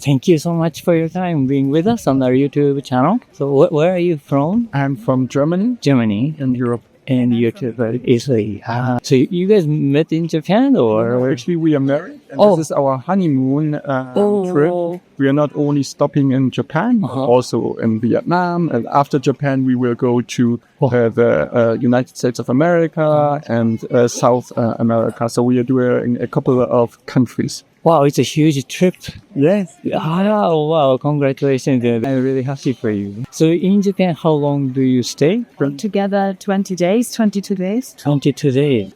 Thank you so much for your time being with us on our YouTube channel. So where are you from? I'm from Germany. Germany. In Europe. And YouTube, Italy. So you guys met in Japan or? Actually, we are married. And this is our honeymoon trip. We are not only stopping in Japan, but also in Vietnam. And after Japan, we will go to the United States of America and South America. So we are doing a couple of countries. Wow, it's a huge trip. Yes. Oh, wow, congratulations. I'm really happy for you. So in Japan, how long do you stay? Together 22 days. 22 days.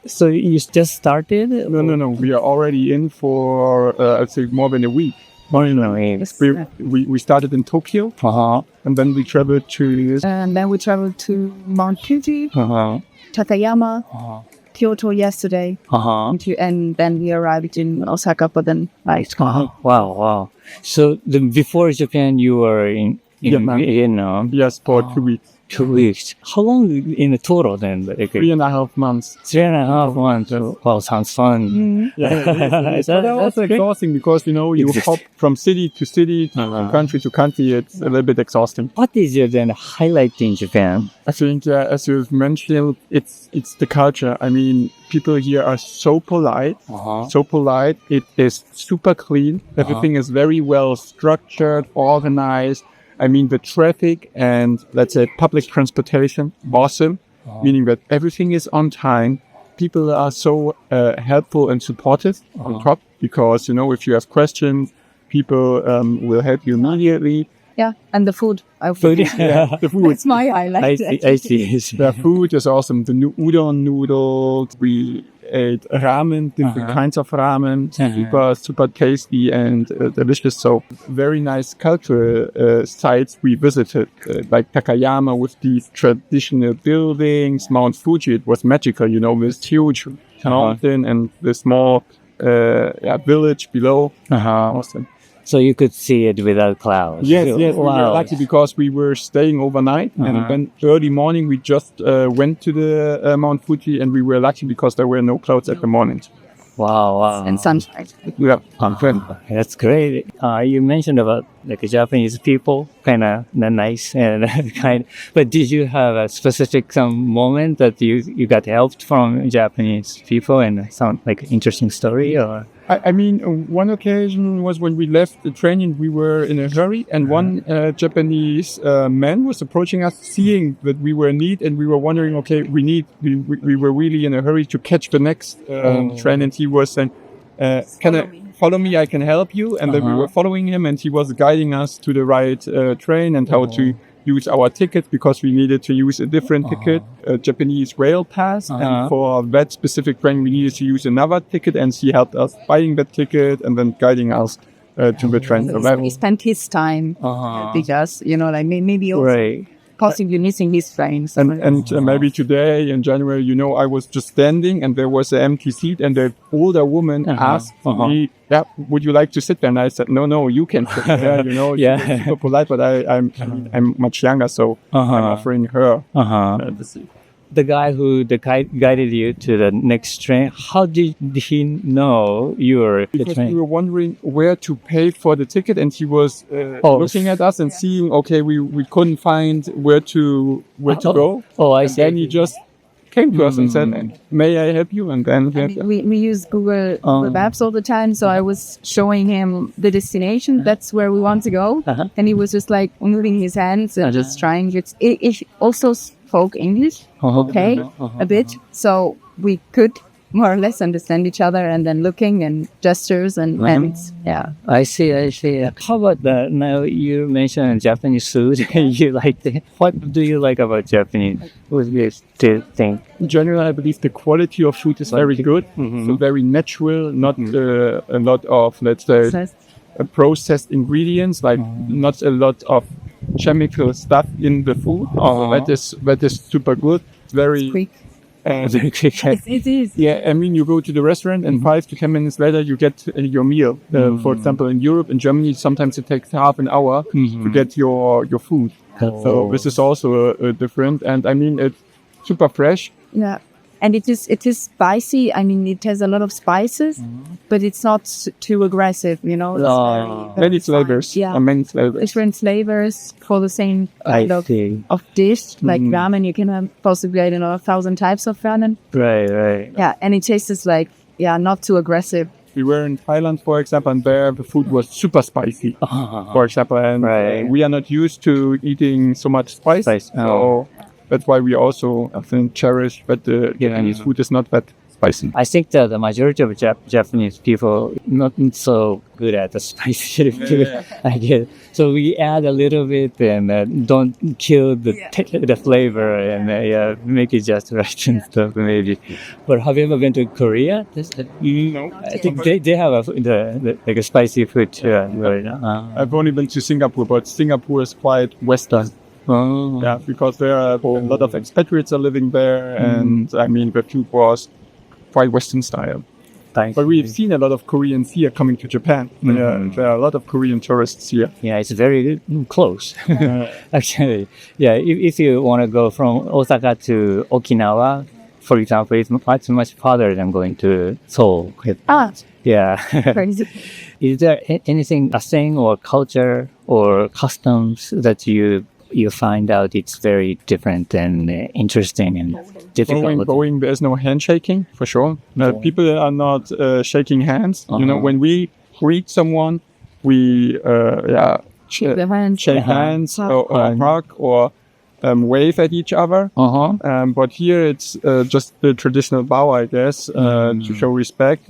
So you just started? No. We are already in for, I'd say, more than a week. More than a week. We started in Tokyo. And then we traveled to... And then we traveled to Mount Fuji, Takayama, Kyoto yesterday, and then we arrived in Osaka for the night. Wow. So before Japan, you were in Vietnam? Yes, for 2 weeks. 2 weeks. How long in total then? 3.5 months. 3.5 months. Wow, sounds fun. It's also exhausting because, you hop from city to city, country to country. It's a little bit exhausting. What is your then highlight in Japan? I think, as you've mentioned, it's the culture. I mean, people here are so polite. It is super clean. Everything is very well structured, organized. I mean, the traffic and, let's say, public transportation, awesome, meaning that everything is on time. People are so helpful and supportive on top because, if you have questions, people will help you immediately. Yeah, and the food. The food. It's my highlight. I see. The food is awesome. The udon noodles. We ate ramen, different kinds of ramen. Super tasty and delicious. So very nice cultural sites we visited, like Takayama with these traditional buildings. Mount Fuji, it was magical, this huge mountain and the small village below. Awesome. So you could see it without clouds. Yes. Wow. We were lucky because we were staying overnight, and then early morning we just went to the Mount Fuji, and we were lucky because there were no clouds at the morning. Wow. And sunshine. Yeah, that's great. You mentioned about Japanese people, kind of nice and kind. But did you have a specific some moment that you got helped from Japanese people and some interesting story or? I mean, one occasion was when we left the training, we were in a hurry, and one Japanese man was approaching us, seeing that we were in need, and we were wondering, okay, we were really in a hurry to catch the next train, and he was saying, can I follow me? I can help you. And then we were following him, and he was guiding us to the right train and how to use our ticket because we needed to use a different ticket, a Japanese rail pass. And for that specific train, we needed to use another ticket, and he helped us buying that ticket and then guiding us to the train. So he spent his time because, maybe also possibly missing his trains. And maybe today in January, I was just standing and there was an empty seat, and the older woman asked me, would you like to sit there? And I said, no, you can sit there, She's super polite, but I'm much younger, so I'm offering her the seat. The guy who guided you to the next train, how did he know you were the Because train? we were wondering where to pay for the ticket, and he was looking at us and seeing, okay, we couldn't find where to go. I and see. then he just came to us and said, may I help you? And then we use Google Maps all the time, so I was showing him the destination. That's where we want to go. And he was just moving his hands and just trying. It also spoke English, a bit, so we could more or less understand each other, and then looking and gestures and I see. How about now you mentioned Japanese food? You liked it. What do you like about Japanese? What do you still think? in general, I believe the quality of food is very good. So very natural, not a lot of, let's say, processed ingredients, like not a lot of chemical stuff in the food. That is super good. Very quick. It is. Yeah, I mean, you go to the restaurant and 5 to 10 minutes later you get your meal. For example, in Europe, in Germany, sometimes it takes half an hour to get your food. So this is also different. And I mean, it's super fresh. Yeah. And it is spicy. I mean, it has a lot of spices, but it's not too aggressive, you know. It's many flavors. Yeah. Many flavors. Different flavors for the same kind of dish. Like ramen, you can have possibly, I don't know, 1,000 types of ramen. Right. Yeah, and it tastes like, not too aggressive. We were in Thailand, for example, and there the food was super spicy, for example. And we are not used to eating so much spice. So that's why we also, I think, cherish that the Japanese food is not that spicy. I think that the majority of Japanese people not so good at the spicy food. I guess. So we add a little bit and don't kill the flavor and make it just right and stuff maybe. But have you ever been to Korea? No. I think they have like a spicy food too. I've only been to Singapore, but Singapore is quite Western. Yeah, because there are a lot of expatriates are living there, and I mean the food was quite Western style. But we've seen a lot of Koreans here coming to Japan. There are a lot of Korean tourists here. Yeah, it's very close. Actually, if you want to go from Osaka to Okinawa, for example, it's much farther than going to Seoul. Yeah. Crazy. Is there anything, a thing or culture or customs that you find out it's very different and interesting and difficult? Going, there's no handshaking, for sure. People are not shaking hands. You know, when we greet someone, we shake hands or hug or wave at each other. But here it's just the traditional bow, I guess, to show respect.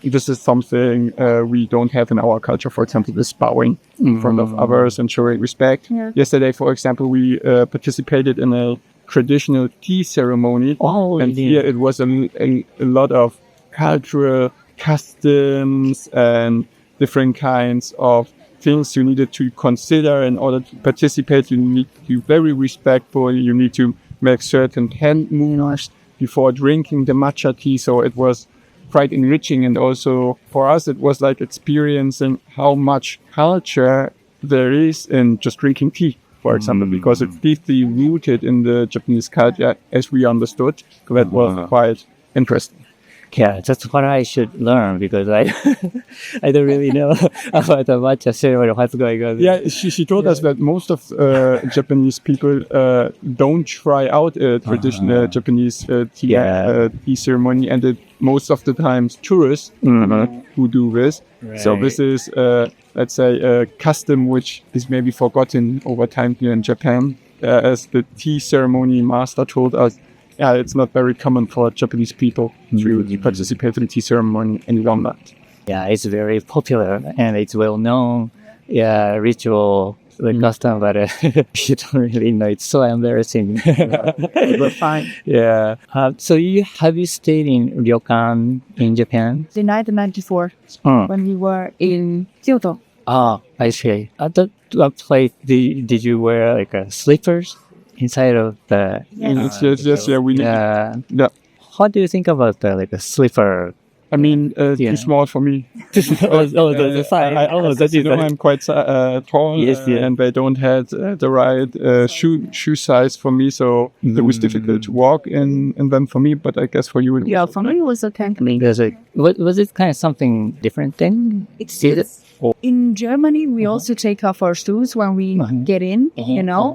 This is something we don't have in our culture. For example, this bowing in front of others and showing respect. Yesterday, for example, we participated in a traditional tea ceremony. And here it was a lot of cultural customs and different kinds of things you needed to consider in order to participate. You need to be very respectful. You need to make certain hand movements before drinking the matcha tea. So it was quite enriching. And also for us, it was like experiencing how much culture there is in just drinking tea, for example, because it's deeply rooted in the Japanese culture as we understood. That was quite interesting. Yeah, that's what I should learn because I don't really know about the matcha ceremony, what's going on. Yeah, she told us that most of Japanese people don't try out a traditional Japanese tea ceremony, and that most of the times tourists who do this. Right. So this is, let's say, a custom which is maybe forgotten over time here in Japan. As the tea ceremony master told us, it's not very common for Japanese people to participate in the tea ceremony any longer. Yeah, it's very popular and it's well known. Yeah, ritual, the custom, but you don't really know. It's so embarrassing. We're fine. Yeah. So have you stayed in ryokan in Japan? In 1994, when we were in Kyoto. I see. At that place, did you wear like slippers? Inside of the How do you think about the slipper? I mean, too small for me. The size. I'm quite tall, and they don't have the right shoe size for me, so it was difficult to walk in them for me. But I guess for you, for me it was okay. Was it kind of something different then? In Germany, we also take off our shoes when we get in,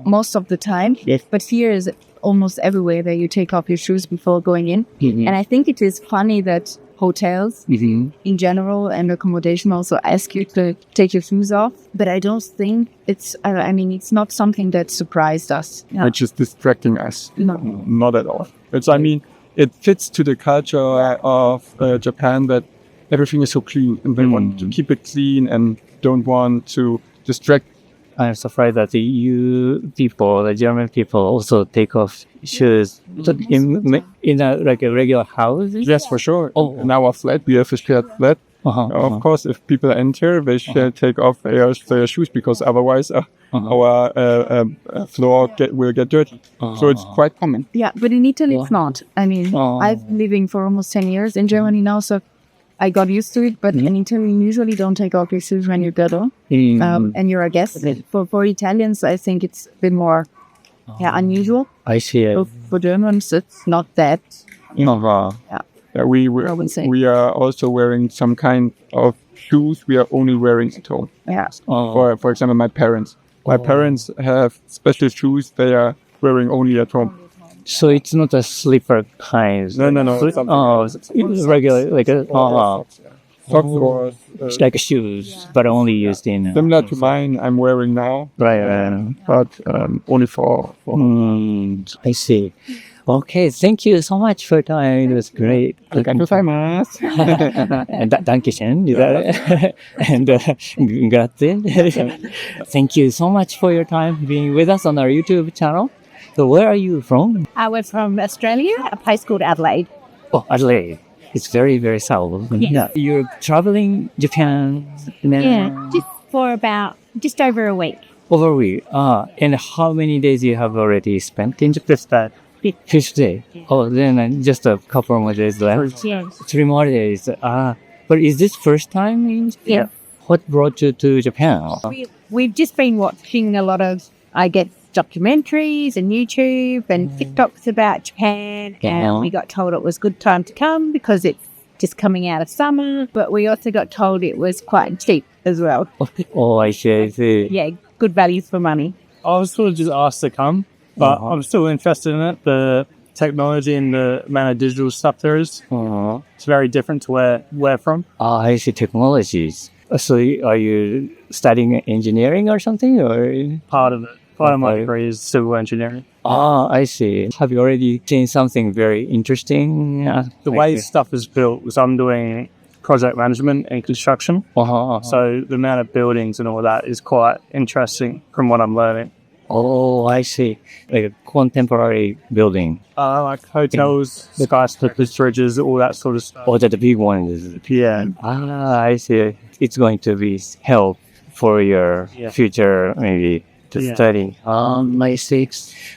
most of the time. Yes. But here is almost everywhere that you take off your shoes before going in. And I think it is funny that hotels in general and accommodation also ask you to take your shoes off. But I don't think it's not something that surprised us. Which is distracting us. No. Not at all. It fits to the culture of Japan that everything is so clean and they want to keep it clean and don't want to distract. I'm surprised that the German people also take off shoes in a regular house. Yes, for sure. In our flat, we have a shared flat. Of course, if people enter, they should take off their shoes because otherwise our floor will get dirty. So it's quite common. Yeah, but in Italy it's not. I mean, I've been living for almost 10 years in Germany now, so I got used to it, but in Italy, you usually don't take off your shoes when you get on, and you're a guest. For Italians, I think it's a bit more unusual. I see. So for Germans, it's not that Uh-huh. Yeah, I would say. we are also wearing some kind of shoes we are only wearing at home. Yeah. For example, my parents. My parents have special shoes they are wearing only at home. So it's not a slipper kind. No. Oh, it's regular, like a Socks or like shoes, but only used in similar to mine I'm wearing now, right. but only for I see. Okay, thank you so much for your time. It was great. ありがとうございます。 Dankeschön. And grazie. Thank you so much for your time being with us on our YouTube channel. So where are you from? We're from Australia, a place called Adelaide. Oh, Adelaide. It's very, very south. Yes. You're traveling Japan now? Yeah, just for just over a week. Over a week. And how many days you have already spent in Japan? Fifth day. Oh, then just a couple more days left. Yes. 3 more days. But is this first time in Japan? Yeah. What brought you to Japan? We've just been watching a lot of, I guess, documentaries and YouTube and TikToks about Japan. And we got told it was a good time to come because it's just coming out of summer. But we also got told it was quite cheap as well. Oh, I see. Yeah, good value for money. I was sort of just asked to come, but I'm still interested in it. The technology and the amount of digital stuff there is. It's very different to where we're from. I see technologies. So are you studying engineering or something? Or Part of it. Part of my degree is civil engineering. I see. Have you already seen something very interesting? The way stuff is built was I'm doing project management and construction. So the amount of buildings and all that is quite interesting from what I'm learning. Oh, I see. Like a contemporary building. Like hotels, skyscrapers, bridges, all that sort of stuff. Oh, the big ones. Yeah. I see. It's going to be help for your future, maybe, to study. I see.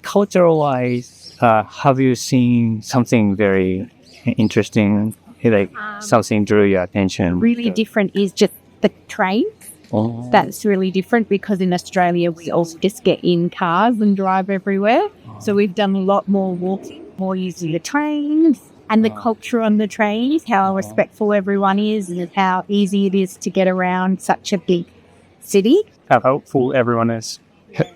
Cultural-wise, have you seen something very interesting, like something drew your attention? Really different is just the train. Oh. That's really different because in Australia we all just get in cars and drive everywhere. So we've done a lot more walking, more using the trains and the culture on the trains, how respectful everyone is and how easy it is to get around such a big city. How helpful everyone is.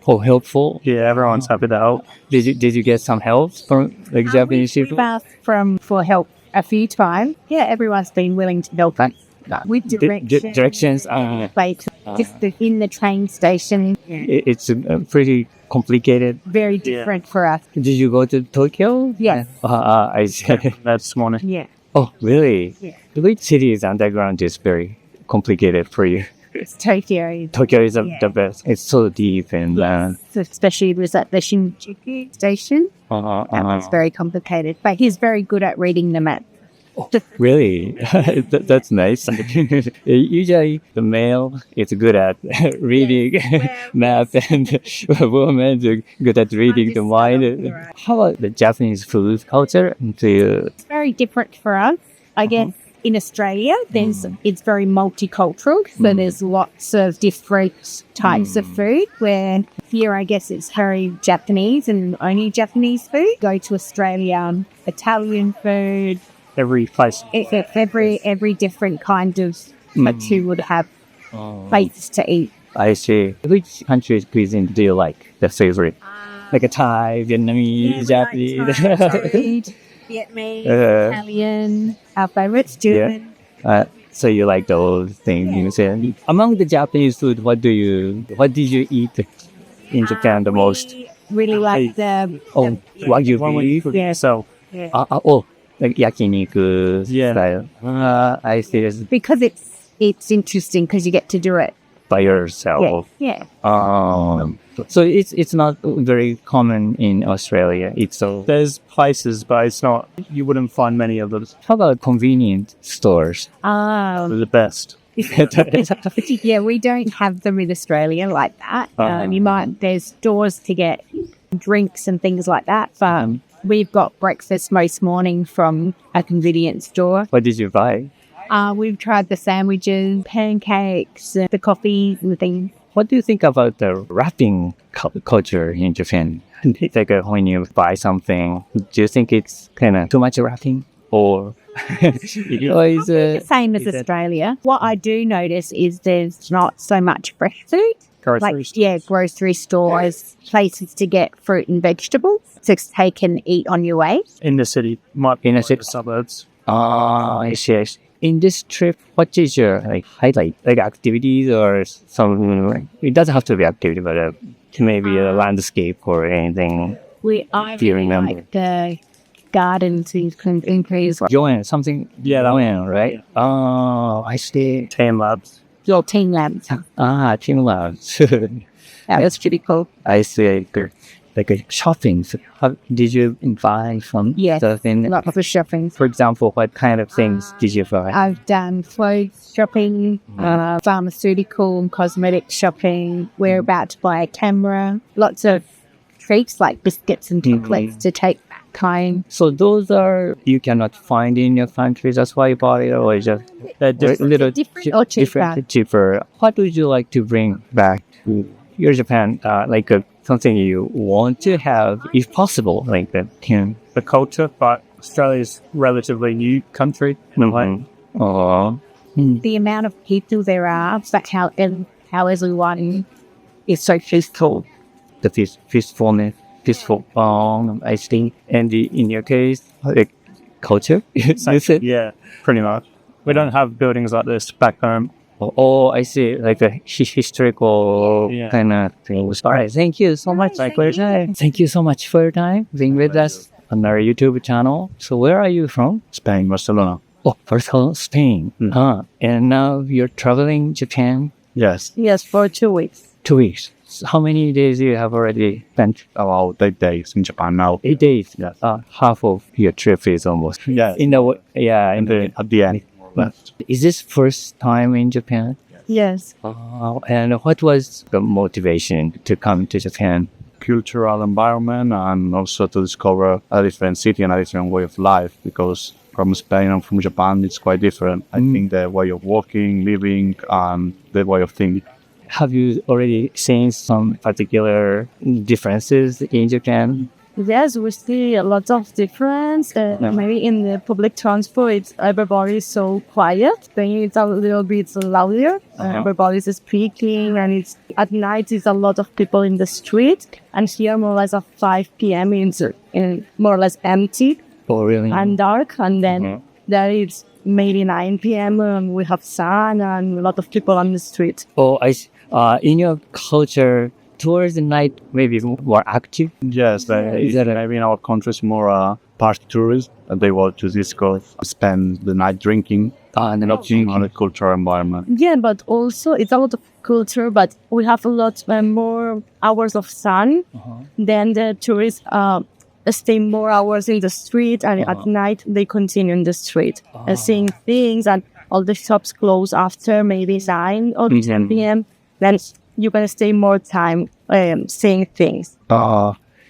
Oh, helpful. Yeah, everyone's happy to help. Did you get some help from like Japanese We've people? asked for help a few times. Yeah, everyone's been willing to help us with directions. Directions. Like just in the train station. It's pretty complicated. Very different for us. Did you go to Tokyo? Yes. I see. That's morning. Yeah. Oh, really? Yeah. Which city's underground is very complicated for you? It's Tokyo. Tokyo is the best. It's so deep and So especially it was at the Shinjuku station. That was very complicated. But he's very good at reading the map. Really? That's nice. Usually the male is good at reading map and women are good at reading the mind. How about the Japanese food culture? It's very different for us. I guess in Australia, it's very multicultural. So there's lots of different types of food where here, I guess it's very Japanese and only Japanese food. Go to Australia, Italian food. Every place. Every different kind of two would have places to eat. I see. Which country's cuisine do you like? The favorite? Like a Thai, Vietnamese, Japanese? Vietnamese, Italian, our favorites, German. So you like those things. Among the Japanese food, what did you eat in Japan the most? Really like the Wagyu beef? Yeah. So, Like yakiniku style. I see. Because it's interesting because you get to do it By yourself. Yeah. So it's not very common in Australia. there's places, but it's not, you wouldn't find many of those. How about convenient stores? They're the best. Yeah, we don't have them in Australia like that. There's stores to get drinks and things like that. We've got breakfast most morning from a convenience store. What did you buy? We've tried the sandwiches, pancakes, the coffees and things. what do you think about the wrapping culture in Japan? Like when you buy something, do you think it's kind of too much wrapping, or or is it Same as Australia. What I do notice is there's not so much fresh food. Grocery Grocery stores, places to get fruit and vegetables to take and eat on your way. in the city, might be In a like city. the suburbs. I see, I see. In this trip, what is your highlight? Like activities or something? It doesn't have to be activity, but maybe a landscape or anything. I Do you really remember? like the gardens in Greece. Joanne, something. Yeah, that Joanne, right? Oh, I see. Team labs. Your team labs. Team labs. Yeah, that's pretty cool. I see. Like shopping. How, did you buy some Yes, stuff in? a lot of shopping. For example, what kind of things did you buy? I've done clothes shopping, pharmaceutical, cosmetic shopping. We're about to buy a camera. Lots of treats like biscuits and chocolates to take back home. So those are you cannot find in your country. That's why you bought it, or just a little Different or cheaper? cheaper. What would you like to bring back to your Japan? Something you want to have, if possible, like that. The culture, but Australia's relatively new country in a way. Oh, The amount of people there are, but how everyone is so peaceful. the peaceful. I think. And in your case, like culture, you said. Yeah, pretty much. We don't have buildings like this back home. Oh, I see. Like a historical Yeah. kind of thing. All right. Thank you so much. Thank you so much for your time being with us on our YouTube channel. So where are you from? Spain, Barcelona. Oh, Barcelona, Spain. And now you're traveling Japan Yes, Yes, for 2 weeks. 2 weeks. So how many days you have already spent? about 8 days in Japan now. 8 days. Yes. Half of your trip is almost. Yeah, at the end. Left. Is this first time in Japan? Yes. And what was the motivation to come to Japan? Cultural environment and also to discover a different city and a different way of life, because from Spain and from Japan it's quite different. I think the way of working, living, and the way of thinking. Have you already seen some particular differences in Japan? Yes, we see a lot of difference. Maybe in the public transport, everybody is so quiet. Then it's a little bit louder. Everybody's speaking, and it's at night. It's a lot of people in the street. And here, more or less at 5 p.m., it's more or less empty Oh, really? and dark. And then there is maybe 9 p.m. And we have sun and a lot of people on the street. Oh, in your culture, towards the night, maybe more active. Yes, Is that maybe in our country it's more party tourists, and they go to disco, spend the night drinking, And then not in a cultural environment. Yeah, but also it's a lot of culture, but we have a lot more hours of sun. Then the tourists stay more hours in the street, and at night they continue in the street seeing things, and all the shops close after maybe 9 or 10 p.m. Then you're going to stay more time seeing things.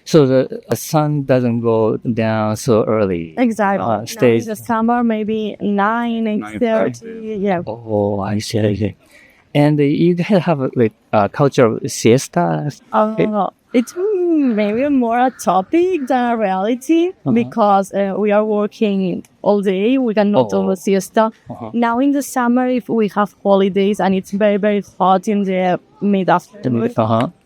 So the sun doesn't go down so early. Exactly. Now Stays. in the summer, maybe 9, 8:30. Yeah. Oh, I see. And you guys have a culture of siesta. It's maybe more a topic than a reality because we are working all day. We cannot do a siesta. Now in the summer, if we have holidays and it's very, very hot in the mid-afternoon,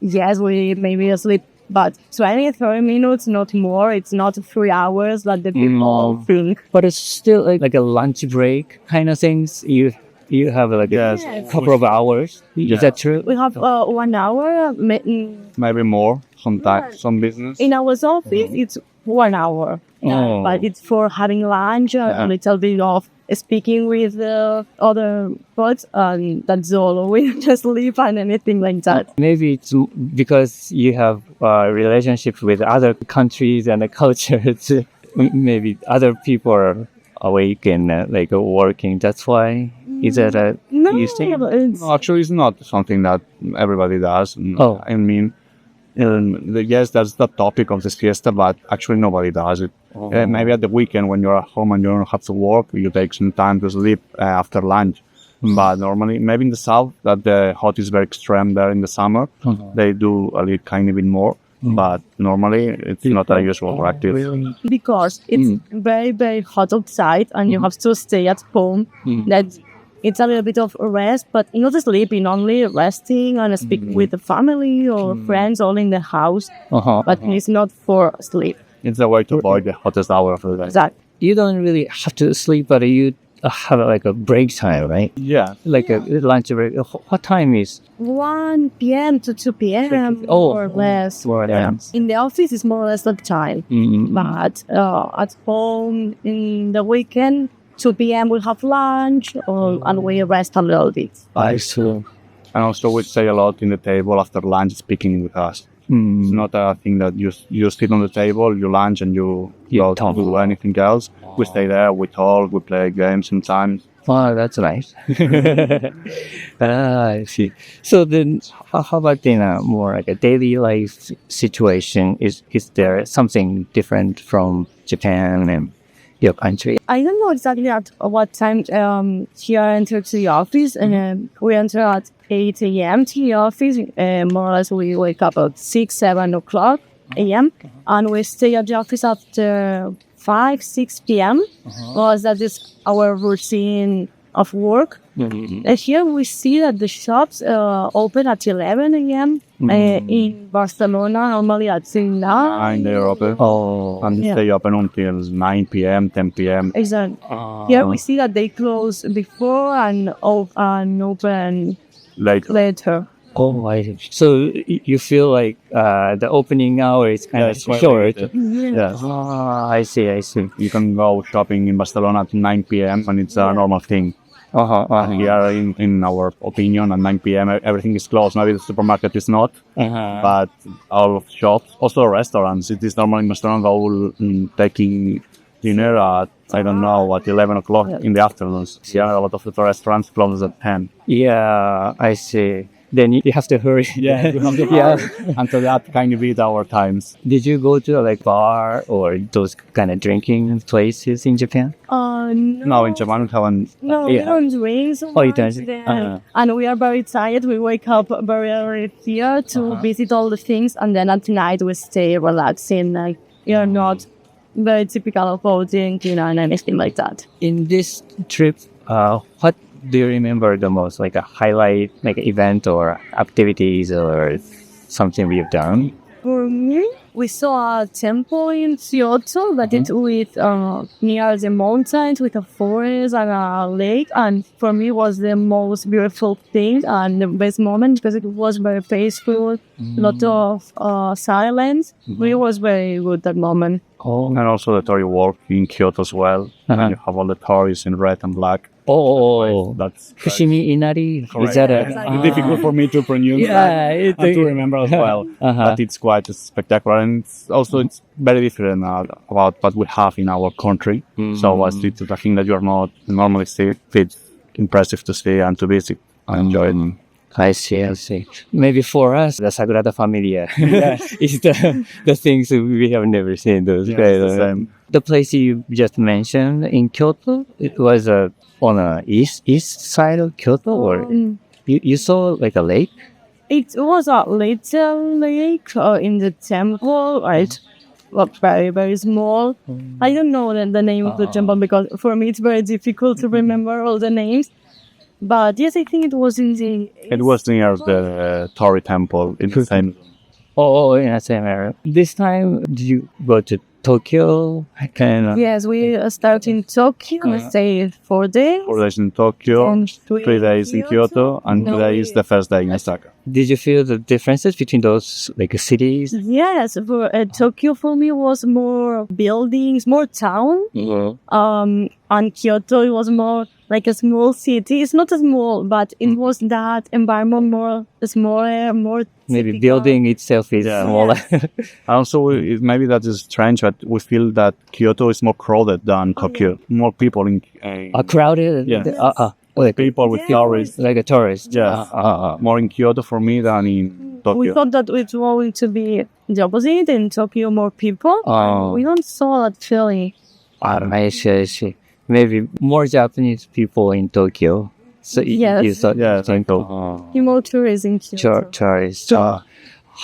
yes, we maybe sleep. But 20, 30 minutes, not more. It's not 3 hours like the people think. But it's still like a lunch break kind of things. You have a couple of hours. Is that true? We have 1 hour. Maybe more, sometimes, some business. In our office, it's 1 hour. But it's for having lunch, a little bit of speaking with other folks. That's all. We just leave and anything like that. Maybe it's because you have relationships with other countries and the cultures. Maybe other people are awake and working. That's why. Is that No, you think? No, actually, it's not something that everybody does. Oh. I mean, yes, that's the topic of the siesta, but actually nobody does it. Maybe at the weekend when you're at home and you don't have to work, you take some time to sleep after lunch. But normally, maybe in the south, that the hot is very extreme there in the summer, they do a little kind of bit more. But normally, it's not a usual practice. Because it's very, very hot outside and you have to stay at home. That it's a little bit of a rest, but not sleeping, only resting and speak with the family or friends all in the house. But it's not for sleep. It's a way to avoid the hottest hour of the day. Exactly. You don't really have to sleep, but you have like a break time, right? Yeah. Like a lunch break. What time is? 1 p.m. to 2 p.m. Oh. or less. More or less. In the office, it's more or less that time. But at home, in the weekend, 2 p.m. we have lunch and we rest a little bit. I see. And also we say a lot in the table after lunch speaking with us. It's not a thing that you sit on the table, you lunch and you go to do anything else. We stay there, we talk, we play games sometimes. Oh, that's nice. I see. So then, how about in a more like a daily life situation? Is there something different from Japan and your country? I don't know exactly at what time here I entered to the office, and we enter at 8 a.m. to the office. More or less, we wake up at 6, 7 o'clock a.m. and we stay at the office after 5, 6 p.m. Because that is our routine of work. And here we see that the shops open at 11 a.m. In Barcelona, normally at 9. They're open. Oh, And they stay open until 9 p.m., 10 p.m. Exactly. Here we see that they close before and open later. oh, I see. So you feel like the opening hour is kind of it's quite short. late. Yes. I see. You can go shopping in Barcelona at 9 p.m. and it's a normal thing. Here, in our opinion, at 9 p.m. everything is closed. Maybe the supermarket is not, but all shops, also restaurants. It is normal in Barcelona taking dinner at, I don't know, at 11 o'clock in the afternoons. Here, a lot of the restaurants close at 10. Yeah, I see. Then you have to hurry. Yeah, we have to hurry until that kind of beat our times. Did you go to like bar or those kind of drinking places in Japan? No, in Japan we haven't. No, we don't drink so Oh, you much don't? then. And we are very tired. We wake up very early here to visit all the things, and then at night we stay relaxing. Like, you're not very typical of all drinking and anything like that. In this trip, what do you remember the most? Like a highlight, like an event or activities or something we've done? For me, we saw a temple in Kyoto that is with near the mountains with a forest and a lake, and for me was the most beautiful thing and the best moment because it was very peaceful, lot of silence. It was very good that moment. And also the Torii walk in Kyoto as well. And you have all the Tories in red and black. Oh, That's Fushimi Inari? Is that a... difficult for me to pronounce and to remember as well. But it's quite spectacular, and it's very different about what we have in our country. So it's a thing that you're not normally see. It's impressive to see and to visit. I enjoy it. I see. Maybe for us, the Sagrada Familia is the things we have never seen. Those the place you just mentioned in Kyoto, it was on the east side of Kyoto, or you saw like a lake? It was a little lake in the temple, right? Very, very small. I don't know the name of the temple because for me it's very difficult to remember all the names. But yes, I think it was in the... It was near the Torii temple in the same... Oh, in the same area. This time, did you go to Tokyo? Yes, we started in Tokyo. We stayed 4 days. 4 days in Tokyo, And 3 days in Kyoto, and today is the first day in Osaka. Did you feel the differences between those like cities? Yes, for Tokyo for me was more buildings, more town. And Kyoto it was more like a small city. It's not a small, but it was that environment more smaller, more Maybe typical. building itself is smaller. Also, maybe that is strange, but we feel that Kyoto is more crowded than Tokyo. More people in... Crowded? Yeah. Like people with tourists. like a tourist. Yeah. More in Kyoto for me than in Tokyo. We thought that it was going to be the opposite. In Tokyo, more people. We don't saw that feeling. I see. Maybe more Japanese people in Tokyo. So Yes. you thought, Yeah, so More tourism. tourist.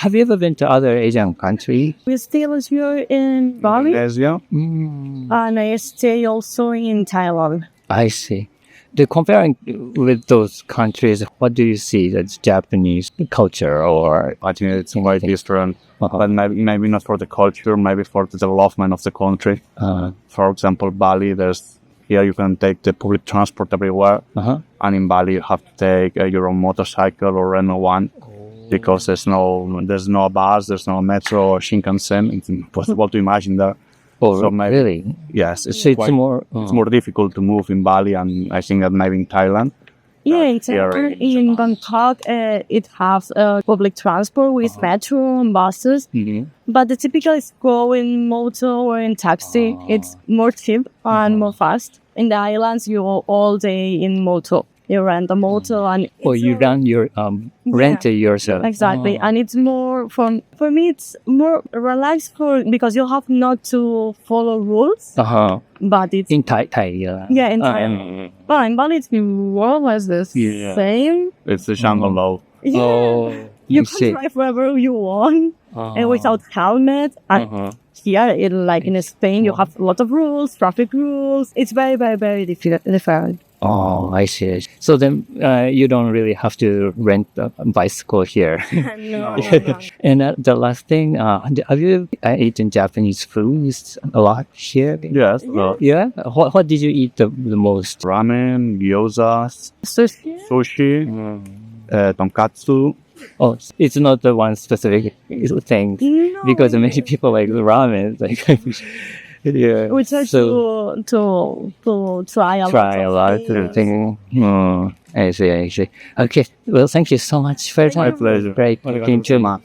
Have you ever been to other Asian countries? We still here in Bali, Asia. and I stay also in Thailand. I see. Comparing with those countries, what do you see that's Japanese culture or? I think it's quite different, but maybe not for the culture, maybe for the development of the country. For example, Bali, here you can take the public transport everywhere, and in Bali you have to take your own motorcycle or rent one. Because there's no bus, there's no metro or Shinkansen. It's impossible to imagine that. Oh, So maybe, really? yes, So it's more. it's more difficult to move in Bali, and I think that maybe in Thailand. Yeah, here in Bangkok, it has public transport with metro and buses. But the typical is go in motor or in taxi. It's more cheap and more fast. In the islands, you are all day in motor. You rent a motor and You rent it yourself. exactly, and it's more for me. It's more relaxed because you have not to follow rules. But it's In Thai, yeah. yeah, in Thailand. But in Bali, it's more or less the same. It's the jungle law. Yeah. Oh, You see. can drive wherever you want and without helmet. And here, in Spain, you have a lot of rules, traffic rules. It's very, very, very different. Oh, I see. So then you don't really have to rent a bicycle here. No. And the last thing, have you eaten Japanese food a lot here? Yes, Yeah? What did you eat the most? ramen, gyoza, Sushi? sushi, tonkatsu. Oh, it's not the one specific thing. No. Because many people like ramen. Like, yeah. We try So to try try a lot of things. I see. Okay. Well, thank you so much for your time. My pleasure. Great talking to you.